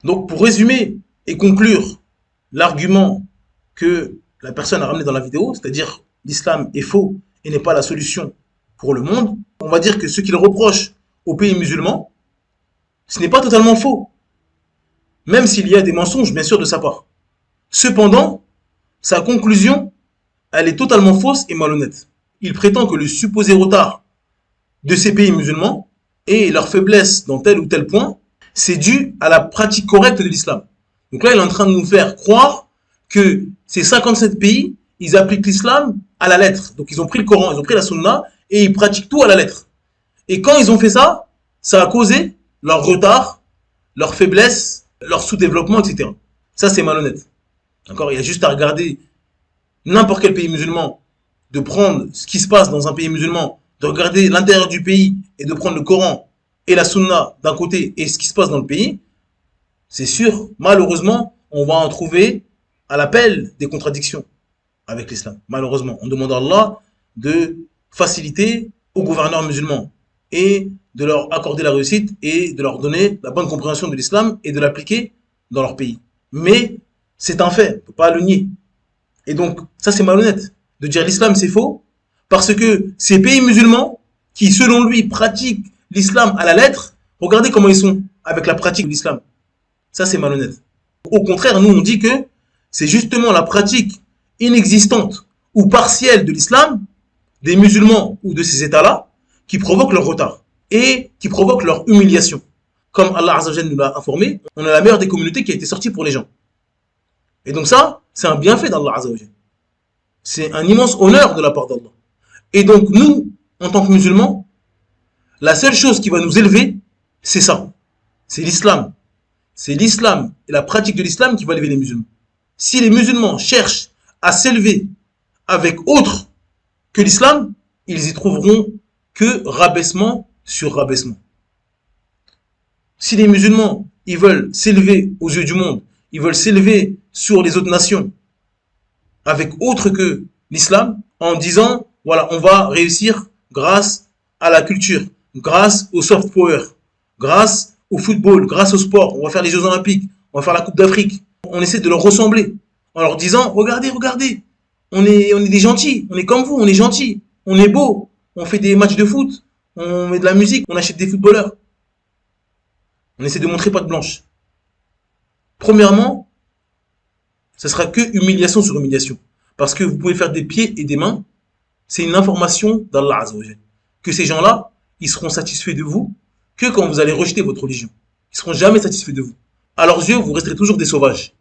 Donc, pour résumer et conclure l'argument que la personne a ramené dans la vidéo, c'est-à-dire l'islam est faux et n'est pas la solution pour le monde, on va dire que ce qu'il reproche aux pays musulmans, ce n'est pas totalement faux, même s'il y a des mensonges, bien sûr, de sa part. Cependant, sa conclusion, elle est totalement fausse et malhonnête. Il prétend que le supposé retard de ces pays musulmans et leur faiblesse dans tel ou tel point, c'est dû à la pratique correcte de l'islam. Donc là, il est en train de nous faire croire que ces 57 pays, ils appliquent l'islam à la lettre. Donc ils ont pris le Coran, ils ont pris la Sunna et ils pratiquent tout à la lettre. Et quand ils ont fait ça, ça a causé leur retard, leur faiblesse, leur sous-développement, etc. Ça, c'est malhonnête. D'accord? Il y a juste à regarder n'importe quel pays musulman, de prendre ce qui se passe dans un pays musulman, de regarder l'intérieur du pays et de prendre le Coran et la Sunna d'un côté et ce qui se passe dans le pays, c'est sûr, malheureusement, on va en trouver à l'appel des contradictions avec l'islam. Malheureusement, on demande à Allah de faciliter aux gouverneurs musulmans et de leur accorder la réussite et de leur donner la bonne compréhension de l'islam et de l'appliquer dans leur pays. Mais c'est un fait, on ne peut pas le nier. Et donc, ça c'est malhonnête de dire l'islam c'est faux, parce que ces pays musulmans qui, selon lui, pratiquent l'islam à la lettre, regardez comment ils sont avec la pratique de l'islam. Ça c'est malhonnête. Au contraire, nous on dit que c'est justement la pratique inexistante ou partielle de l'islam, des musulmans ou de ces États-là, qui provoque leur retard et qui provoque leur humiliation. Comme Allah Azza wa Jalla nous l'a informé, on est la meilleure des communautés qui a été sortie pour les gens. Et donc ça, c'est un bienfait d'Allah Azza wa Jalla. C'est un immense honneur de la part d'Allah. Et donc nous, en tant que musulmans, la seule chose qui va nous élever, c'est ça. C'est l'islam. C'est l'islam et la pratique de l'islam qui va élever les musulmans. Si les musulmans cherchent à s'élever avec autre que l'islam, ils y trouveront que rabaissement sur rabaissement. Si les musulmans, ils veulent s'élever aux yeux du monde, ils veulent s'élever sur les autres nations avec autre que l'islam, en disant, voilà, on va réussir grâce à la culture, grâce au soft power, grâce au football, grâce au sport, on va faire les Jeux Olympiques, on va faire la Coupe d'Afrique. On essaie de leur ressembler en leur disant, regardez, regardez, on est des gentils, on est comme vous, on est gentils, on est beau, on fait des matchs de foot, on met de la musique, on achète des footballeurs. On essaie de montrer patte blanche. Premièrement, ce sera que humiliation sur humiliation. Parce que vous pouvez faire des pieds et des mains, c'est une information d'Allah Azza wa Jalla. Que ces gens-là, ils seront satisfaits de vous que quand vous allez rejeter votre religion. Ils seront jamais satisfaits de vous. À leurs yeux, vous resterez toujours des sauvages.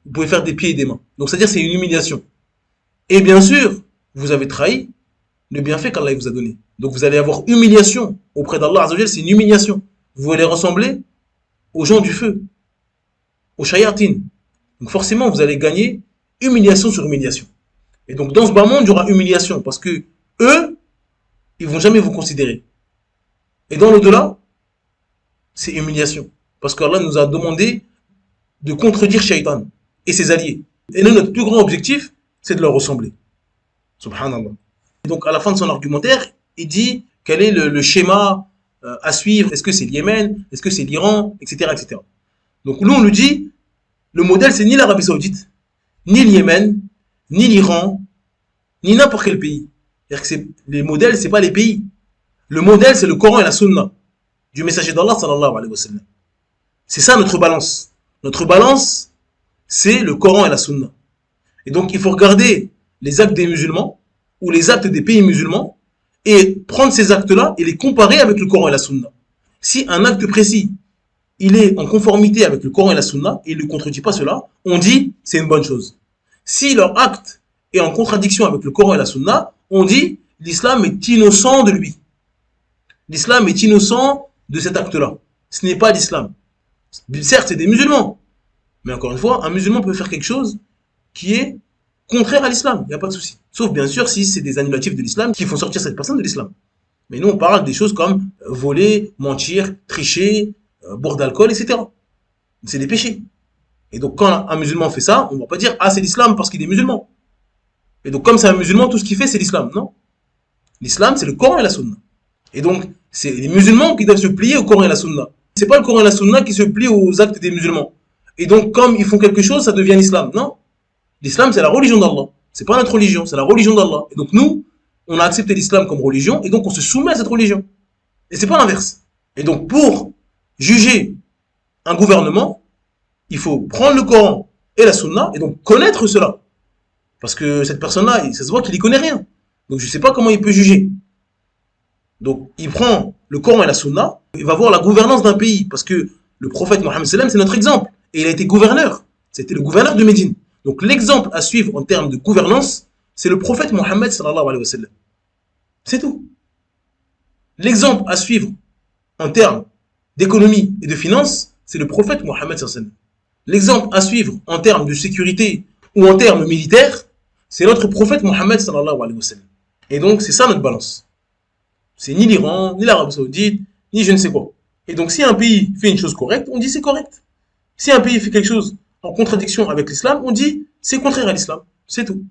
Vous pouvez faire des pieds et des mains. Donc c'est-à-dire c'est une humiliation. Et bien sûr, vous avez trahi le bienfait qu'Allah vous a donné. Donc vous allez avoir humiliation auprès d'Allah Azza wa Jalla, c'est une humiliation. Vous allez ressembler aux gens du feu, aux shayatin. Donc forcément, vous allez gagner humiliation sur humiliation. Et donc dans ce bas monde, il y aura humiliation parce que eux, ils vont jamais vous considérer. Et dans l'au-delà, c'est humiliation. Parce qu'Allah nous a demandé de contredire Shaitan et ses alliés. Et nous, notre plus grand objectif, c'est de leur ressembler. Subhanallah. Et donc à la fin de son argumentaire, il dit quel est le schéma à suivre. Est-ce que c'est le Yémen? Est-ce que c'est l'Iran? Etc., etc. Donc nous, on nous dit, le modèle, c'est ni l'Arabie Saoudite, ni le Yémen, ni l'Iran, ni n'importe quel pays. C'est-à-dire que les modèles, c'est pas les pays. Le modèle, c'est le Coran et la Sunna du messager d'Allah sallallahu alayhi wa sallam. C'est ça notre balance. Notre balance, c'est le Coran et la Sunna. Et donc, il faut regarder les actes des musulmans ou les actes des pays musulmans et prendre ces actes-là et les comparer avec le Coran et la Sunna. Si un acte précis, il est en conformité avec le Coran et la Sunna et il ne contredit pas cela, on dit c'est une bonne chose. Si leur acte est en contradiction avec le Coran et la Sunna, on dit l'islam est innocent de lui. L'islam est innocent de cet acte-là. Ce n'est pas l'islam. Certes, c'est des musulmans. Mais encore une fois, un musulman peut faire quelque chose qui est contraire à l'islam. Il n'y a pas de souci. Sauf bien sûr si c'est des annulatifs de l'islam qui font sortir cette personne de l'islam. Mais nous, on parle des choses comme voler, mentir, tricher, boire d'alcool, etc. C'est des péchés. Et donc, quand un musulman fait ça, on ne va pas dire « Ah, c'est l'islam parce qu'il est musulman ». Et donc, comme c'est un musulman, tout ce qu'il fait, c'est l'islam. Non. L'islam, c'est le Coran et la Sunna. Et donc, c'est les musulmans qui doivent se plier au Coran et la Sunna. C'est pas le Coran et la Sunna qui se plient aux actes des musulmans. Et donc, comme ils font quelque chose, ça devient l'islam. Non. L'islam, c'est la religion d'Allah. C'est pas notre religion, c'est la religion d'Allah. Et donc, nous, on a accepté l'islam comme religion, et donc on se soumet à cette religion. Et c'est pas l'inverse. Et donc, pour juger un gouvernement, il faut prendre le Coran et la Sunna, et donc connaître cela. Parce que cette personne-là, ça se voit qu'il n'y connaît rien. Donc, je ne sais pas comment il peut juger. Donc, il prend le Coran et la Sunna, il va voir la gouvernance d'un pays, parce que le prophète Mohammed sallam, c'est notre exemple. Et il a été gouverneur. C'était le gouverneur de Médine. Donc, l'exemple à suivre en termes de gouvernance, c'est le prophète Mohammed sallallahu alayhi wa sallam. C'est tout. L'exemple à suivre en termes d'économie et de finance, c'est le prophète Mohammed sallallahu alayhi wa sallam. L'exemple à suivre en termes de sécurité ou en termes militaires, c'est notre prophète Mohammed sallallahu alayhi wa sallam. Et donc, c'est ça notre balance. C'est ni l'Iran, ni l'Arabie Saoudite, ni je ne sais quoi. Et donc, si un pays fait une chose correcte, on dit c'est correct. Si un pays fait quelque chose en contradiction avec l'islam, on dit c'est contraire à l'islam. C'est tout.